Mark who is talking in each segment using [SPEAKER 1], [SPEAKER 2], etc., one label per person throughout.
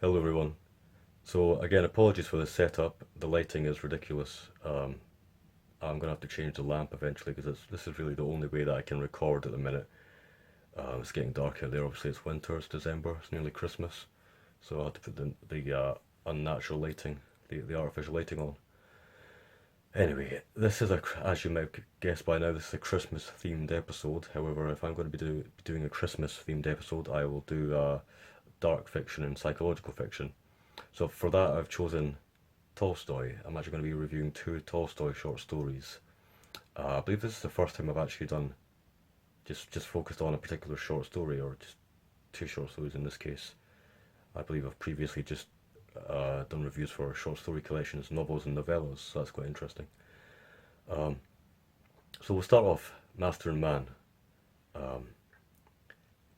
[SPEAKER 1] Hello everyone. So again, apologies for the setup. The lighting is ridiculous. I'm gonna have to change the lamp eventually because this is really the only way that I can record at the minute. It's getting dark out there. Obviously, it's winter. It's December. It's nearly Christmas, so I have to put the unnatural lighting, the artificial lighting on. Anyway, this is as you might guess by now, this is a Christmas themed episode. However, if I'm going to be doing a Christmas themed episode, I will do dark fiction and psychological fiction. So for that, I've chosen Tolstoy. I'm actually going to be reviewing two Tolstoy short stories. I believe this is the first time I've actually done just focused on a particular short story, or just two short stories in this case. I believe I've previously just done reviews for short story collections, novels and novellas, so that's quite interesting. Um, so we'll start off Master and Man. Um,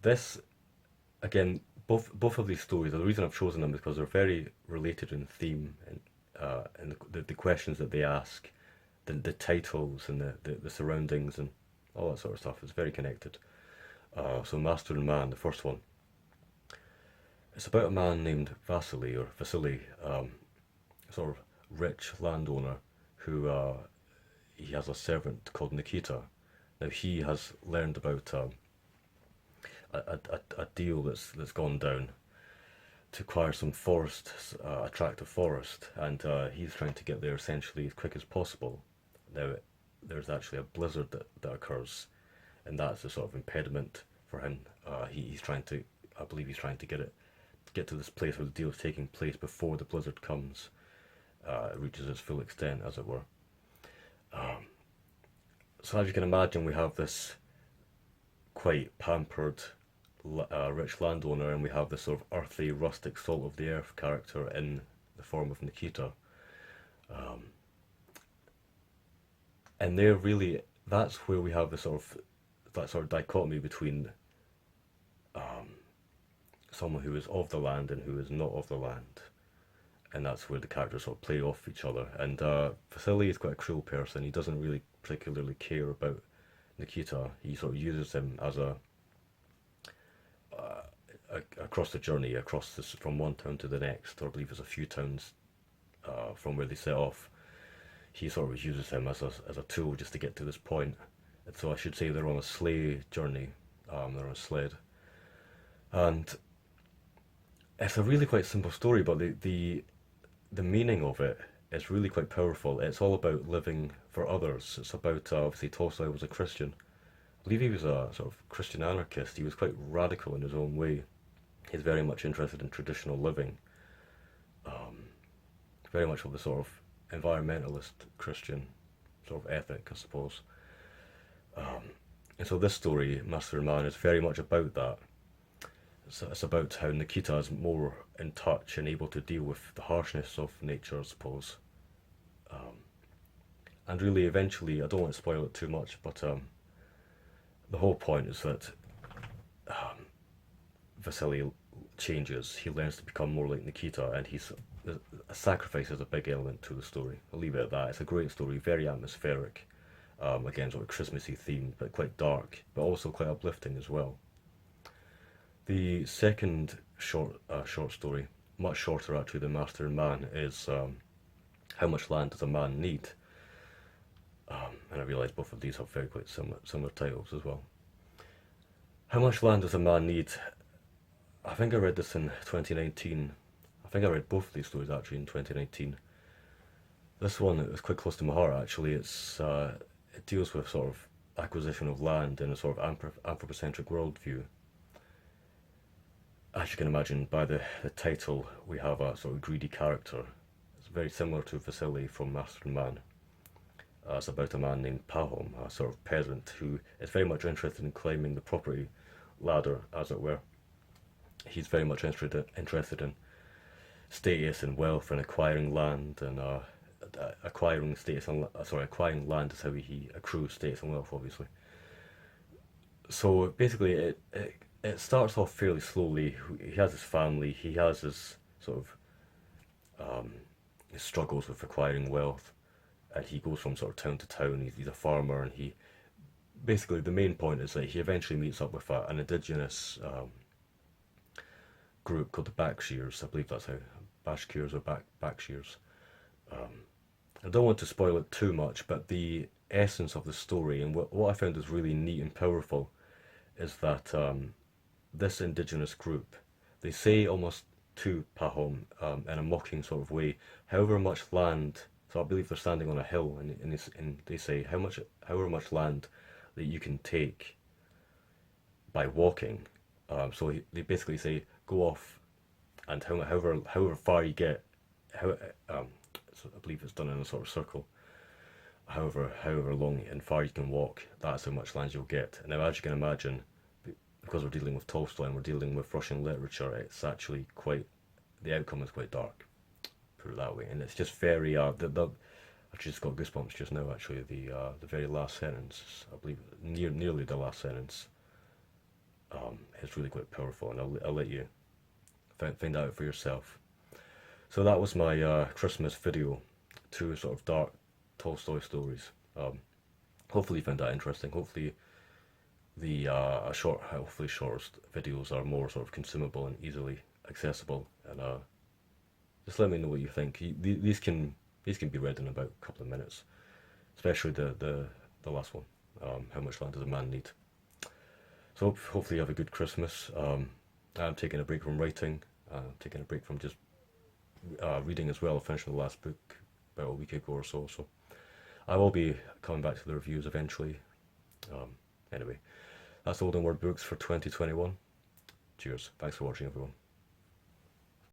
[SPEAKER 1] this again, both of these stories. The reason I've chosen them is because they're very related in theme and the questions that they ask, the titles and the surroundings and all that sort of stuff is very connected. So Master and Man, the first one, it's about a man named Vasili, sort of rich landowner who he has a servant called Nikita. Now he has learned about a deal that's gone down to acquire some forest, attractive forest, and he's trying to get there essentially as quick as possible. Now, there's actually a blizzard that occurs, and that's a sort of impediment for him. He's trying to, I believe, he's trying to get to this place where the deal is taking place before the blizzard comes, it reaches its full extent, as it were. Um, so as you can imagine, we have this quite pampered rich landowner, and we have this sort of earthy, rustic, salt of the earth character in the form of Nikita. Um, and they're really that's where we have the sort of that sort of dichotomy between um, someone who is of the land and who is not of the land, and that's where the characters sort of play off each other. And Vasily is quite a cruel person. He doesn't really particularly care about Nikita. He sort of uses him as across the journey, across this from one town to the next, or I believe there's a few towns from where they set off. He sort of uses him as a tool just to get to this point. And so I should say they're on a sleigh journey. They're on a sled, and it's a really quite simple story, but the meaning of it is really quite powerful. It's all about living for others. It's about obviously Tolstoy was a Christian. I believe he was a sort of Christian anarchist. He was quite radical in his own way. He's very much interested in traditional living, um, very much of the sort of environmentalist Christian sort of ethic, I suppose. Um, and so this story, Master and Man, is very much about that. It's about how Nikita is more in touch and able to deal with the harshness of nature, I suppose. Um, and really, eventually, I don't want to spoil it too much, but the whole point is that um, Vasily changes. He learns to become more like Nikita, and a sacrifice is a big element to the story. I'll leave it at that. It's a great story, very atmospheric. Again, sort of Christmassy theme, but quite dark, but also quite uplifting as well. The second short story, much shorter actually than Master and Man, is How Much Land Does a Man Need? And I realise both of these have very quite similar titles as well. How Much Land Does a Man Need? I think I read this in 2019. I think I read both of these stories actually in 2019. This one is quite close to my heart actually. It deals with sort of acquisition of land in a sort of anthropocentric worldview. As you can imagine by the title, we have a sort of greedy character. It's very similar to Vasily from Master and Man. It's about a man named Pahom, a sort of peasant who is very much interested in climbing the property ladder, as it were. He's very much interested in status and wealth and acquiring land and acquiring land is how he accrues status and wealth, obviously. So basically, it starts off fairly slowly. He has his family. He has his sort of his struggles with acquiring wealth, and he goes from sort of town to town. He's a farmer, and he basically the main point is that he eventually meets up with an indigenous group called the Backshears. I believe that's how Bashkirs or Backshears. I don't want to spoil it too much, but the essence of the story and what I found is really neat and powerful is that this indigenous group, they say almost to Pahom in a mocking sort of way, however much land, so I believe they're standing on a hill, and they say however much land that you can take by walking. They basically say go off, and however far you get, so I believe it's done in a sort of circle. However long and far you can walk, that's how much land you'll get. And now, as you can imagine, because we're dealing with Tolstoy and we're dealing with Russian literature, it's actually the outcome is quite dark, put it that way. And it's just very, I just got goosebumps just now. Actually, the very last sentence, I believe, nearly the last sentence, is really quite powerful, and I'll let you find out for yourself. So that was my Christmas video, 2 sort of dark Tolstoy stories. Hopefully you found that interesting. Hopefully hopefully shortest videos are more sort of consumable and easily accessible. And just let me know what you think. These can be read in about a couple of minutes, especially the last one. How much land does a man need? So hopefully you have a good Christmas. I'm taking a break from writing. Taking a break from just reading as well. I finished the last book about a week ago or so. So I will be coming back to the reviews eventually. Anyway, that's Olden Word Books for 2021. Cheers. Thanks for watching, everyone.